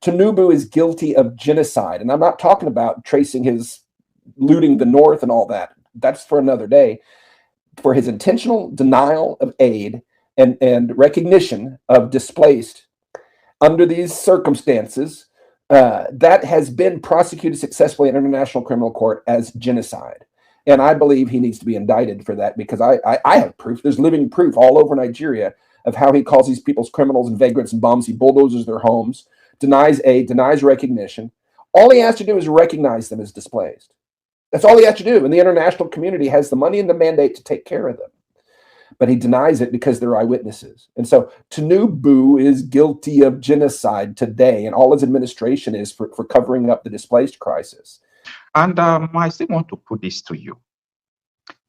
Tinubu is guilty of genocide. And I'm not talking about tracing his looting the North and all that. That's for another day. For his intentional denial of aid and recognition of displaced under these circumstances, that has been prosecuted successfully in International Criminal Court as genocide. And I believe he needs to be indicted for that, because I have proof. There's living proof all over Nigeria of how he calls these people's criminals and vagrants and bums. He bulldozes their homes, denies aid, denies recognition. All he has to do is recognize them as displaced. That's all he has to do. And the international community has the money and the mandate to take care of them. But he denies it because they're eyewitnesses. And so Tinubu is guilty of genocide today, and all his administration is for covering up the displaced crisis. And I still want to put this to you.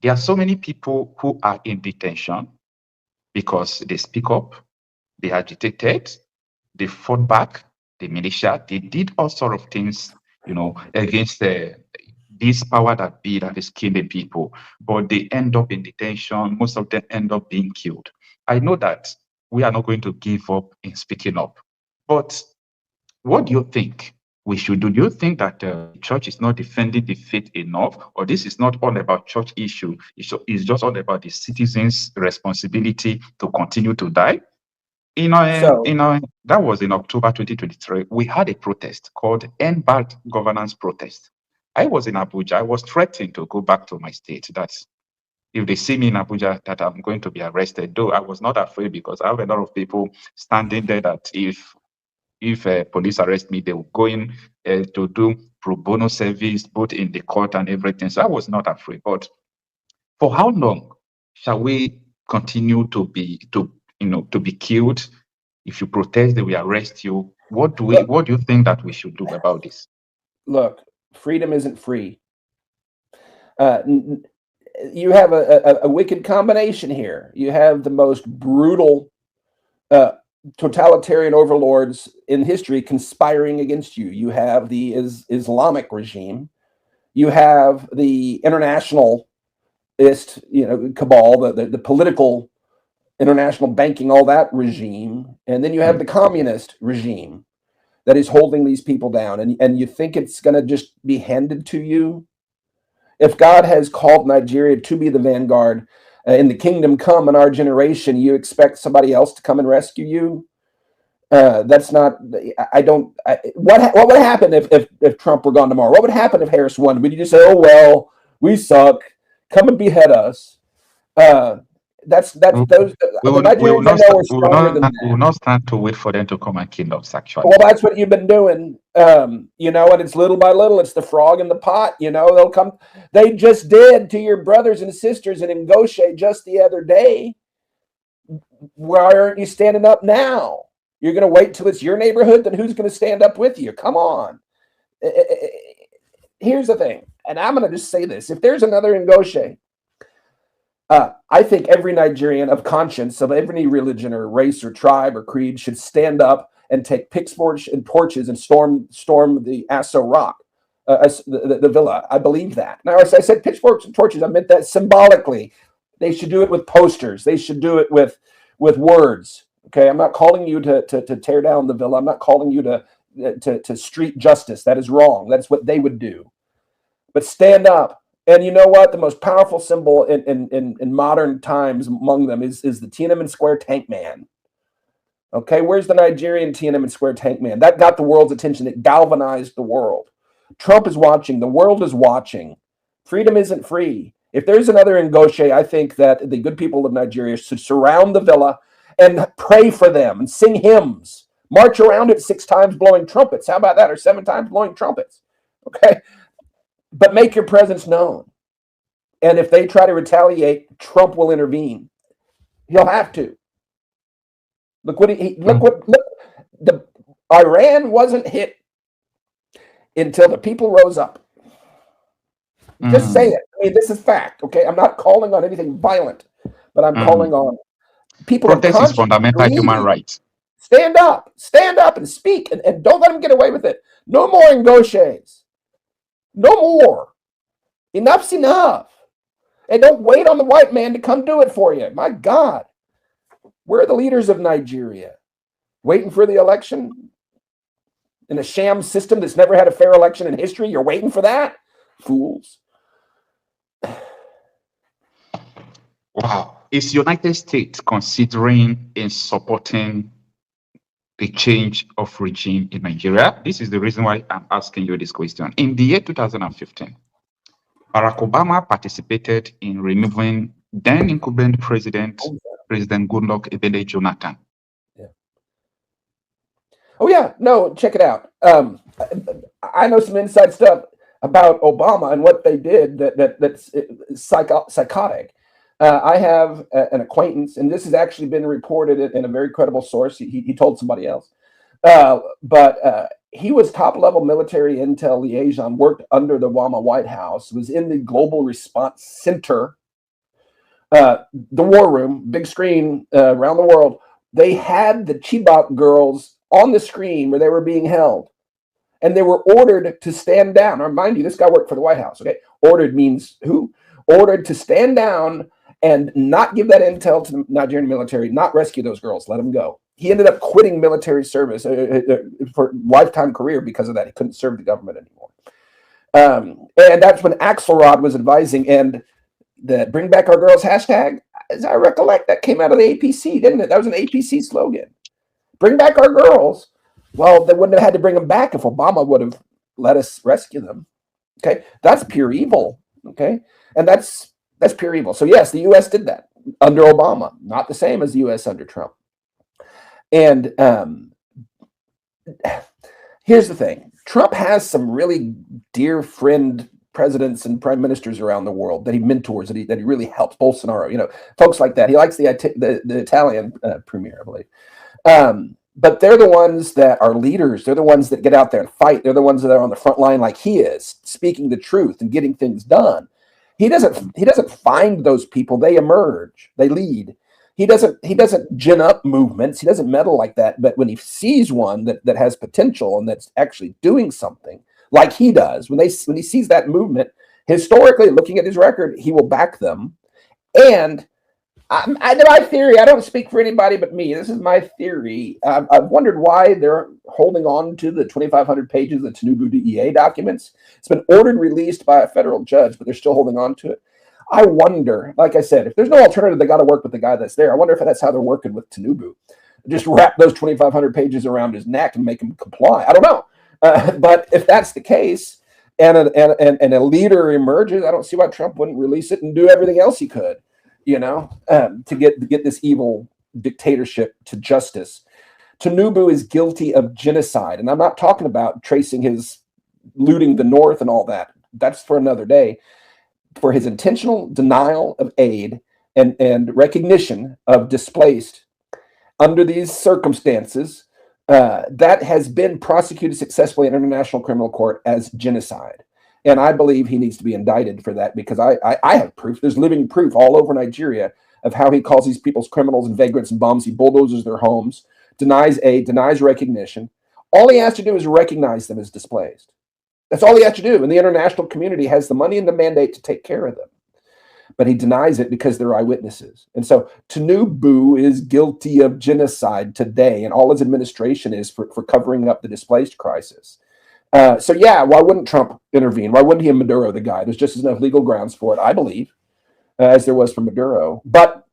There are so many people who are in detention because they speak up, they agitated, they fought back, the militia, they did all sorts of things, against this power that be that is killing people, but they end up in detention. Most of them end up being killed. I know that we are not going to give up in speaking up, but what do you think we should do? Do you think that the church is not defending the faith enough, or this is not all about church issue? It's just all about the citizens' responsibility to continue to die? That was in October 2023. We had a protest called End Bad Governance Protest. I was in Abuja. I was threatened to go back to my state. That's if they see me in Abuja, that I'm going to be arrested. Though I was not afraid, because I have a lot of people standing there that if police arrest me, they will go in to do pro bono service, both in the court and everything. So I was not afraid. But for how long shall we continue to be killed? If you protest, they will arrest you. What do you think that we should do about this? Look, freedom isn't free. You have a wicked combination here. You have the most brutal totalitarian overlords in history conspiring against you. You have the Islamic regime. You have the internationalist, cabal, the political, international banking, all that regime. And then you have the communist regime that is holding these people down. And you think it's going to just be handed to you? If God has called Nigeria to be the vanguard in the kingdom come in our generation, you expect somebody else to come and rescue you? That's not. What would happen if Trump were gone tomorrow? What would happen if Harris won? Would you just say, "Oh well, we suck. Come and behead us"? That's those. We will not stand to wait for them to come and kill us. Actually, well, that's what you've been doing. And it's little by little. It's the frog in the pot. They'll come. They just did to your brothers and sisters in Genøcide just the other day. Why aren't you standing up now? You're going to wait till it's your neighborhood? Then who's going to stand up with you? Come on. Here's the thing, and I'm going to just say this: if there's another Genøcide, I think every Nigerian of conscience, of every religion or race or tribe or creed, should stand up and take pitchforks and torches and storm the Aso Rock, the villa. I believe that. Now, as I said pitchforks and torches, I meant that symbolically. They should do it with posters. They should do it with words. Okay, I'm not calling you to tear down the villa. I'm not calling you to street justice. That is wrong. That's what they would do. But stand up. And you know what? The most powerful symbol in modern times among them is the Tiananmen Square tank man. Okay, where's the Nigerian Tiananmen Square tank man? That got the world's attention. It galvanized the world. Trump is watching. The world is watching. Freedom isn't free. If there's another Genøcide, I think that the good people of Nigeria should surround the villa and pray for them and sing hymns. March around it 6 times blowing trumpets. How about that? Or 7 times blowing trumpets. Okay? But make your presence known. And if they try to retaliate, Trump will intervene. He'll have to. Iran wasn't hit until the people rose up. Just say it. I mean, this is fact. Okay, I'm not calling on anything violent, but I'm calling on people. Protest is fundamental human rights. Stand up and speak, and don't let them get away with it. No more Genøcides. No more. Enough's enough. And don't wait on the white man to come do it for you. My God. Where are the leaders of Nigeria? Waiting for the election? in a sham system that's never had a fair election in history. You're waiting for that? Fools. Wow. Is United States considering in supporting the change of regime in Nigeria? This is the reason why I'm asking you this question. In the year 2015, Barack Obama participated in removing then incumbent President Goodluck Ebele Jonathan. Yeah. Oh yeah, no, check it out. I know some inside stuff about Obama and what they did that's psychotic. I have an acquaintance, and this has actually been reported in a very credible source. He told somebody else, but he was top-level military intel liaison, worked under the Obama White House, was in the Global Response Center, the war room, big screen around the world. They had the Chibok girls on the screen where they were being held, and they were ordered to stand down. Now, mind you, this guy worked for the White House. Okay, ordered means who? Ordered to stand down and not give that intel to the Nigerian military, not rescue those girls, let them go. He ended up quitting military service for lifetime career because of that. He couldn't serve the government anymore. And that's when Axelrod was advising, and the Bring Back Our Girls hashtag, as I recollect, that came out of the APC, didn't it? That was an APC slogan. Bring back our girls. Well, they wouldn't have had to bring them back if Obama would have let us rescue them. Okay, that's pure evil. Okay, and that's pure evil. So yes, the U.S. did that under Obama, not the same as the U.S. under Trump. And here's the thing: Trump has some really dear friend presidents and prime ministers around the world that he mentors, that he really helps. Bolsonaro, folks like that. He likes the Italian premier, I believe. But they're the ones that are leaders. They're the ones that get out there and fight. They're the ones that are on the front line, like he is, speaking the truth and getting things done. He doesn't find those people. They emerge. They lead. He doesn't gin up movements. He doesn't meddle like that. But when he sees one that has potential and that's actually doing something, like he does, when he sees that movement, historically, looking at his record, he will back them. And my theory, I don't speak for anybody but me. This is my theory. I've wondered why they're holding on to the 2,500 pages of the Tinubu DEA documents. It's been ordered released by a federal judge, but they're still holding on to it. I wonder, like I said, if there's no alternative, they got to work with the guy that's there. I wonder if that's how they're working with Tinubu. Just wrap those 2,500 pages around his neck and make him comply. I don't know. But if that's the case, and a leader emerges, I don't see why Trump wouldn't release it and do everything else he could, to get this evil dictatorship to justice. Tinubu is guilty of genocide, and I'm not talking about tracing his looting the North and all that. That's for another day. For his intentional denial of aid and recognition of displaced under these circumstances, that has been prosecuted successfully in International Criminal Court as genocide. And I believe he needs to be indicted for that, because I have proof. There's living proof all over Nigeria of how he calls these people's criminals and vagrants and bums. He bulldozes their homes, denies aid, denies recognition. All he has to do is recognize them as displaced. That's all he has to do. And the international community has the money and the mandate to take care of them. But he denies it because they're eyewitnesses. And so Tinubu is guilty of genocide today, and all his administration is for covering up the displaced crisis. So yeah, why wouldn't Trump intervene? Why wouldn't he and Maduro the guy? There's just enough legal grounds for it, I believe, as there was for Maduro. But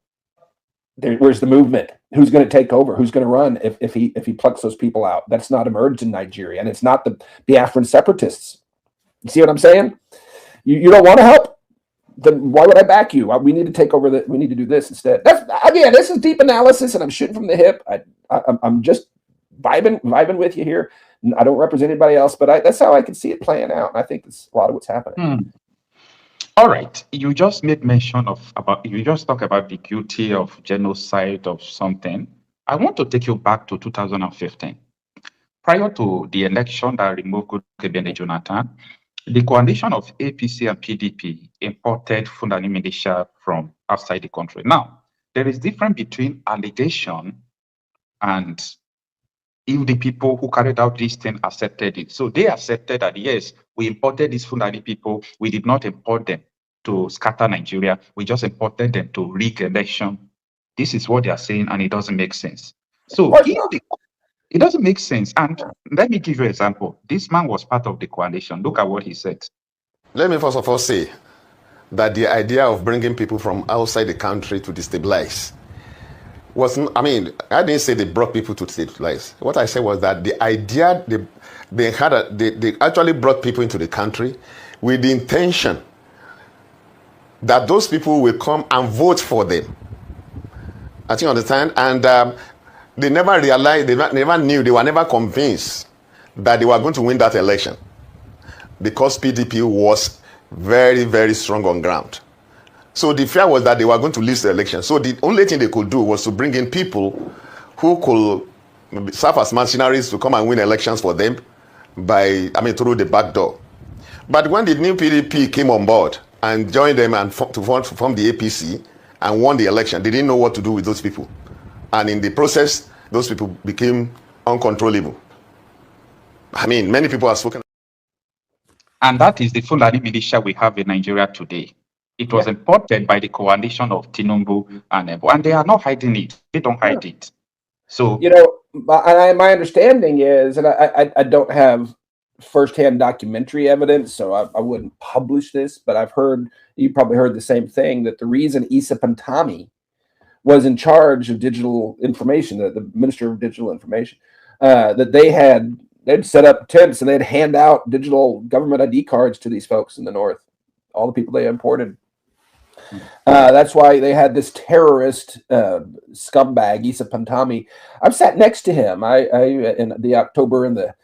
where's the movement? Who's going to take over? Who's going to run if he plucks those people out? That's not emerged in Nigeria, and it's not the Biafran separatists. You see what I'm saying? You don't want to help? Then why would I back you? We need to take over. We need to do this instead. This is deep analysis, and I'm shooting from the hip. I'm just vibing with you here. I don't represent anybody else, but that's how I can see it playing out. And I think that's a lot of what's happening. All right. You just made mention you just talk about the guilty of genocide of something. I want to take you back to 2015. Prior to the election that removed Goodluck Jonathan, the coalition of APC and PDP imported Fulani militia from outside the country. Now, there is difference between allegation and if the people who carried out this thing accepted it. So they accepted that, yes, we imported these Fulani people. We did not import them to scatter Nigeria. We just imported them to rig election. This is what they are saying, and it doesn't make sense. So It doesn't make sense. And let me give you an example. This man was part of the coalition. Look at what he said. Let me first of all say that the idea of bringing people from outside the country to destabilize wasn't, I mean, I didn't say they brought people to destabilize. What I said was that the idea, they actually brought people into the country with the intention that those people will come and vote for them. I think you understand? And they never realized, they never knew, they were never convinced that they were going to win that election because PDP was very, very strong on ground. So the fear was that they were going to lose the election. So the only thing they could do was to bring in people who could serve as mercenaries to come and win elections for them through the back door. But when the new PDP came on board and joined them and to form the APC and won the election, they didn't know what to do with those people. And in the process, those people became uncontrollable. I mean, many people have spoken. And that is the Fulani militia we have in Nigeria today. It was imported by the coalition of Tinubu and they are not hiding it. They don't hide it. So, you know, my understanding is, and I don't have firsthand documentary evidence, so I wouldn't publish this, but I've heard, you probably heard the same thing, that the reason Issa Pantami was in charge of digital information, the Minister of Digital Information, that they'd set up tents and they'd hand out digital government ID cards to these folks in the north, all the people they imported. That's why they had this terrorist scumbag, Issa Pantami. I've sat next to him. I in the October in the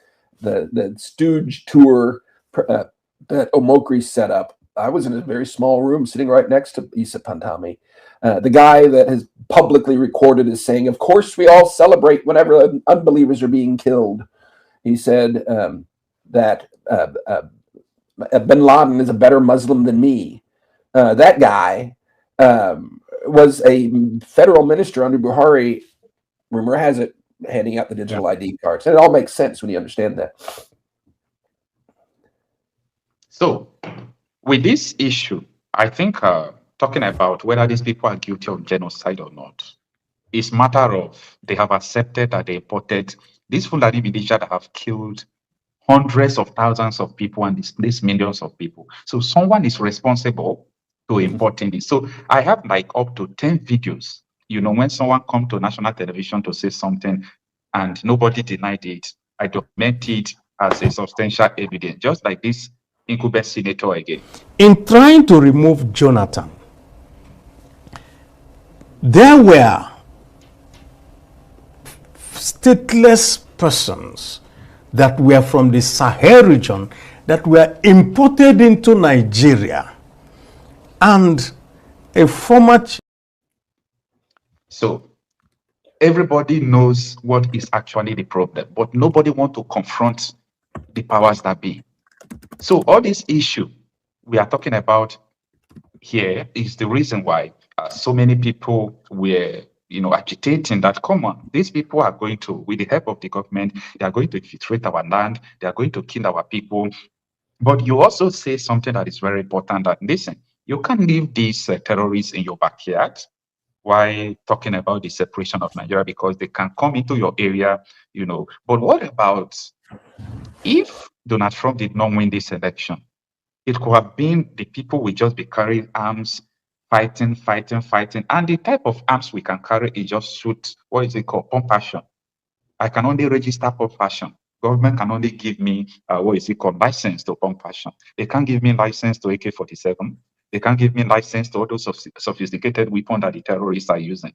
Stooge tour that Omokri set up. I was in a very small room sitting right next to Issa Pantami. The guy that has publicly recorded is saying, of course, we all celebrate whenever unbelievers are being killed. He said that bin Laden is a better Muslim than me. That guy was a federal minister under Buhari, rumor has it, handing out the digital ID cards. And it all makes sense when you understand that. So, with this issue, I think talking about whether these people are guilty of genocide or not, is matter of they have accepted that they imported these Fulani militia that have killed hundreds of thousands of people and displaced millions of people. So someone is responsible to importing this. So I have like up to 10 videos, you know, when someone comes to national television to say something and nobody denied it, I document it as a substantial evidence, just like this incumbent senator again. In trying to remove Jonathan, there were stateless persons that were from the Sahel region that were imported into Nigeria, and a former. So everybody knows what is actually the problem, but nobody wants to confront the powers that be. So all this issue we are talking about here is the reason why so many people were, you know, agitating that, come on, these people are going to, with the help of the government, they are going to infiltrate our land, they are going to kill our people. But you also say something that is very important, that, listen, you can't leave these terrorists in your backyard while talking about the separation of Nigeria, because they can come into your area, you know. But what about if Donald Trump did not win this election? It could have been the people will just be carrying arms, fighting. And the type of arms we can carry is just shoot, what is it called? Pump action. I can only register pump action. Government can only give me, license to pump action. They can't give me license to AK-47. They can't give me license to all those sophisticated weapons that the terrorists are using.